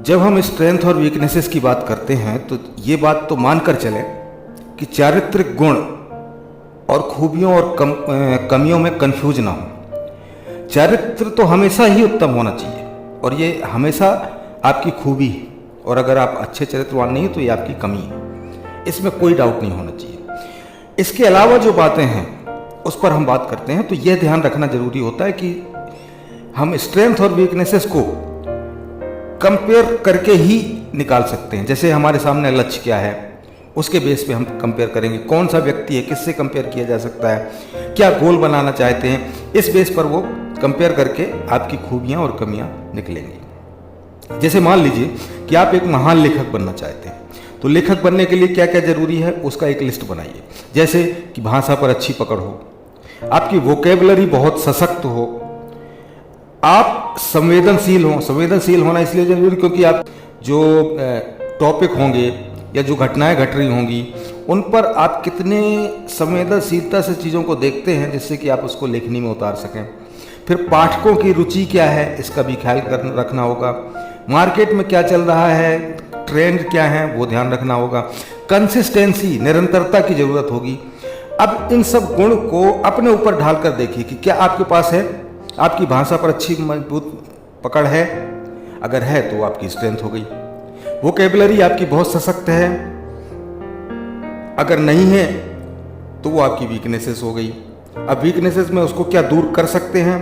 जब हम स्ट्रेंथ और वीकनेसेस की बात करते हैं तो ये बात तो मानकर चलें कि चारित्रिक गुण और खूबियों और कमियों में कंफ्यूज ना हो। चारित्र तो हमेशा ही उत्तम होना चाहिए और ये हमेशा आपकी खूबी है, और अगर आप अच्छे चरित्रवान नहीं हैं तो ये आपकी कमी है, इसमें कोई डाउट नहीं होना चाहिए। इसके अलावा जो बातें हैं उस पर हम बात करते हैं तो यह ध्यान रखना जरूरी होता है कि हम स्ट्रेंथ और वीकनेसेस को कंपेयर करके ही निकाल सकते हैं। जैसे हमारे सामने लक्ष्य क्या है उसके बेस पे हम कंपेयर करेंगे, कौन सा व्यक्ति है, किससे कंपेयर किया जा सकता है, क्या गोल बनाना चाहते हैं, इस बेस पर वो कंपेयर करके आपकी खूबियां और कमियां निकलेंगी। जैसे मान लीजिए कि आप एक महान लेखक बनना चाहते हैं, तो लेखक बनने के लिए क्या क्या जरूरी है उसका एक लिस्ट बनाइए। जैसे कि भाषा पर अच्छी पकड़ हो, आपकी वोकेबलरी बहुत सशक्त हो, आप संवेदनशील हो। संवेदनशील होना इसलिए जरूरी क्योंकि आप जो टॉपिक होंगे या जो घटनाएं घट रही होंगी उन पर आप कितने संवेदनशीलता से चीज़ों को देखते हैं जिससे कि आप उसको लेखनी में उतार सकें। फिर पाठकों की रुचि क्या है इसका भी ख्याल रखना होगा। मार्केट में क्या चल रहा है, ट्रेंड क्या है वो ध्यान रखना होगा। कंसिस्टेंसी, निरंतरता की ज़रूरत होगी। अब इन सब गुण को अपने ऊपर ढाल कर देखिए कि क्या आपके पास है। आपकी भाषा पर अच्छी मजबूत पकड़ है, अगर है तो आपकी स्ट्रेंथ हो गई। वोकेबलरी आपकी बहुत सशक्त है, अगर नहीं है तो वो आपकी वीकनेसेस हो गई। अब वीकनेसेस में उसको क्या दूर कर सकते हैं,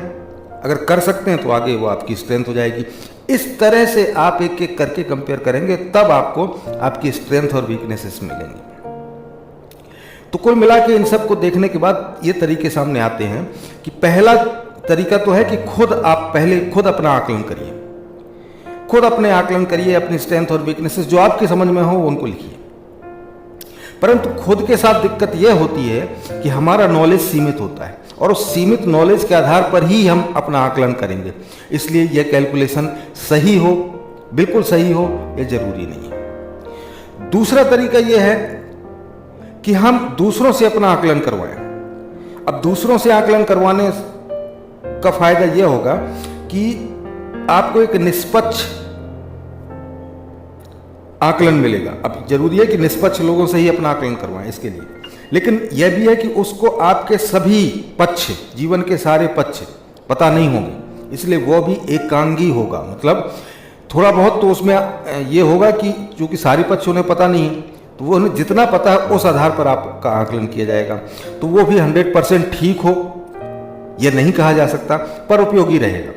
अगर कर सकते हैं तो आगे वो आपकी स्ट्रेंथ हो जाएगी। इस तरह से आप एक एक करके कंपेयर करेंगे तब आपको आपकी स्ट्रेंथ और वीकनेसेस मिलेंगी। तो कुल मिला के इन सब को देखने के बाद ये तरीके सामने आते हैं कि पहला तरीका तो है कि खुद अपना आकलन करिए, खुद अपने आकलन करिए, अपनी स्ट्रेंथ और वीकनेसेस जो आपकी समझ में हो उनको लिखिए। परंतु खुद के साथ दिक्कत यह होती है कि हमारा नॉलेज सीमित होता है और उस सीमित नॉलेज के आधार पर ही हम अपना आकलन करेंगे, इसलिए यह कैलकुलेशन सही हो, बिल्कुल सही हो, यह जरूरी नहीं है। दूसरा तरीका यह है कि हम दूसरों से अपना आकलन करवाएं। अब दूसरों से आकलन करवाने का फायदा यह होगा कि आपको एक निष्पक्ष आकलन मिलेगा। अब जरूरी है कि निष्पक्ष लोगों से ही अपना आकलन करवाएं इसके लिए, लेकिन यह भी है कि उसको आपके सभी पक्ष, जीवन के सारे पक्ष पता नहीं होंगे, इसलिए वो भी एकांगी होगा। मतलब थोड़ा बहुत तो उसमें यह होगा कि चूंकि सारी पक्ष उन्हें पता नहीं है तो वो उन्हें जितना पता है उस आधार पर आपका आकलन किया जाएगा। तो वो भी 100% ठीक हो यह नहीं कहा जा सकता, पर उपयोगी रहेगा।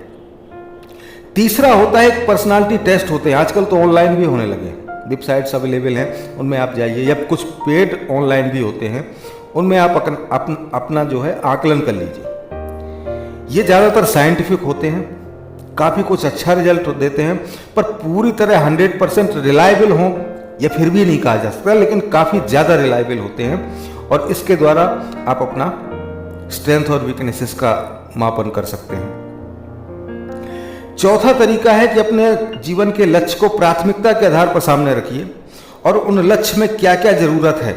तीसरा होता है पर्सनालिटी टेस्ट होते हैं, आजकल तो ऑनलाइन भी होने लगे हैं, वेबसाइट्स अवेलेबल हैं, उनमें आप जाइए, या कुछ पेड ऑनलाइन भी होते हैं, उनमें आप अपना जो है आकलन कर लीजिए। ये ज़्यादातर साइंटिफिक होते हैं, काफ़ी कुछ अच्छा रिजल्ट देते हैं, पर पूरी तरह 100% रिलायबल हों यह फिर भी नहीं कहा जा सकता, लेकिन काफ़ी ज़्यादा रिलायबल होते हैं और इसके द्वारा आप अपना स्ट्रेंथ और वीकनेसेस का मापन कर सकते हैं। चौथा तरीका है कि अपने जीवन के लक्ष्य को प्राथमिकता के आधार पर सामने रखिए और उन लक्ष्य में क्या क्या जरूरत है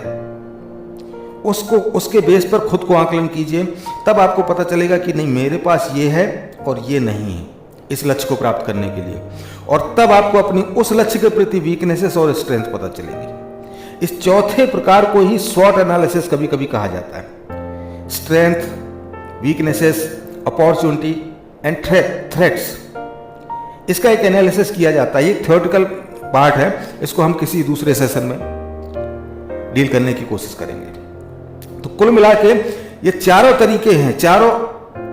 उसके बेस पर खुद को आकलन कीजिए। तब आपको पता चलेगा कि नहीं, मेरे पास ये है और ये नहीं है इस लक्ष्य को प्राप्त करने के लिए, और तब आपको अपनी उस लक्ष्य के प्रति वीकनेसेस और स्ट्रेंथ पता चलेगी। इस चौथे प्रकार को ही स्वॉट एनालिसिस कभी कभी कहा जाता है। Strength, weaknesses, opportunity and threats, इसका एक एनालिसिस किया जाता है। ये थ्योरेटिकल पार्ट है, इसको हम किसी दूसरे सेशन में डील करने की कोशिश करेंगे। तो कुल मिला के ये चारों तरीके हैं, चारों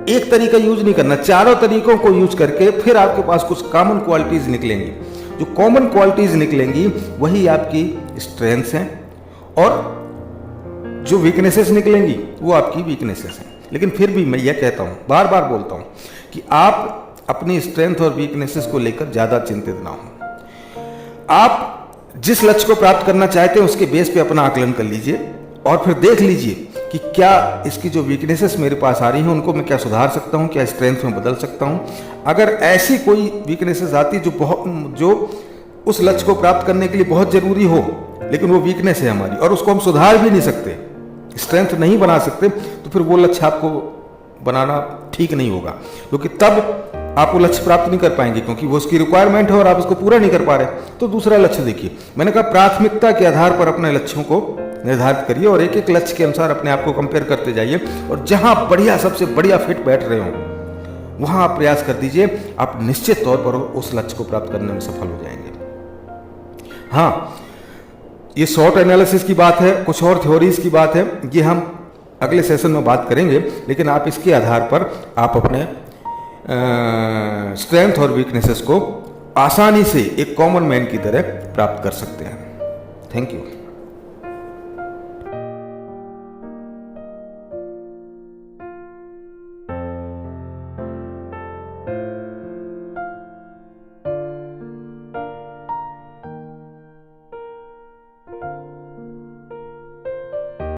एक तरीका यूज नहीं करना, चारों तरीकों को यूज करके फिर आपके पास कुछ कॉमन क्वालिटीज निकलेंगी। जो कॉमन क्वालिटीज निकलेंगी वही आपकी स्ट्रेंथ्स हैं और जो वीकनेसेस निकलेंगी वो आपकी वीकनेसेस हैं। लेकिन फिर भी मैं यह कहता हूं, बार बार बोलता हूं कि आप अपनी स्ट्रेंथ और वीकनेसेस को लेकर ज्यादा चिंतित ना हो। आप जिस लक्ष्य को प्राप्त करना चाहते हैं उसके बेस पे अपना आकलन कर लीजिए और फिर देख लीजिए कि क्या इसकी जो वीकनेसेस मेरे पास आ रही हैं उनको मैं क्या सुधार सकता हूं, क्या स्ट्रेंथ में बदल सकता हूं। अगर ऐसी कोई वीकनेसेस आती जो उस लक्ष्य को प्राप्त करने के लिए बहुत जरूरी हो, लेकिन वो वीकनेस है हमारी और उसको हम सुधार भी नहीं सकते, स्ट्रेंथ नहीं बना सकते, तो फिर वो लक्ष्य आपको बनाना ठीक नहीं होगा, क्योंकि तब आप वो लक्ष्य प्राप्त नहीं कर पाएंगे क्योंकि वो उसकी रिक्वायरमेंट है और आप उसको पूरा नहीं कर पा रहे। तो दूसरा लक्ष्य देखिए, मैंने कहा प्राथमिकता के आधार पर अपने लक्ष्यों को निर्धारित करिए और एक एक लक्ष्य के अनुसार अपने आप को कंपेयर करते जाइए और जहां बढ़िया सबसे बढ़िया फिट बैठ रहे हो वहां आप प्रयास कर दीजिए, आप निश्चित तौर पर उस लक्ष्य को प्राप्त करने में सफल हो जाएंगे। हाँ, ये शॉर्ट एनालिसिस की बात है, कुछ और थ्योरीज की बात है, ये हम अगले सेशन में बात करेंगे, लेकिन आप इसके आधार पर आप अपने स्ट्रेंथ और वीकनेसेस को आसानी से एक कॉमन मैन की तरह प्राप्त कर सकते हैं। Thank you.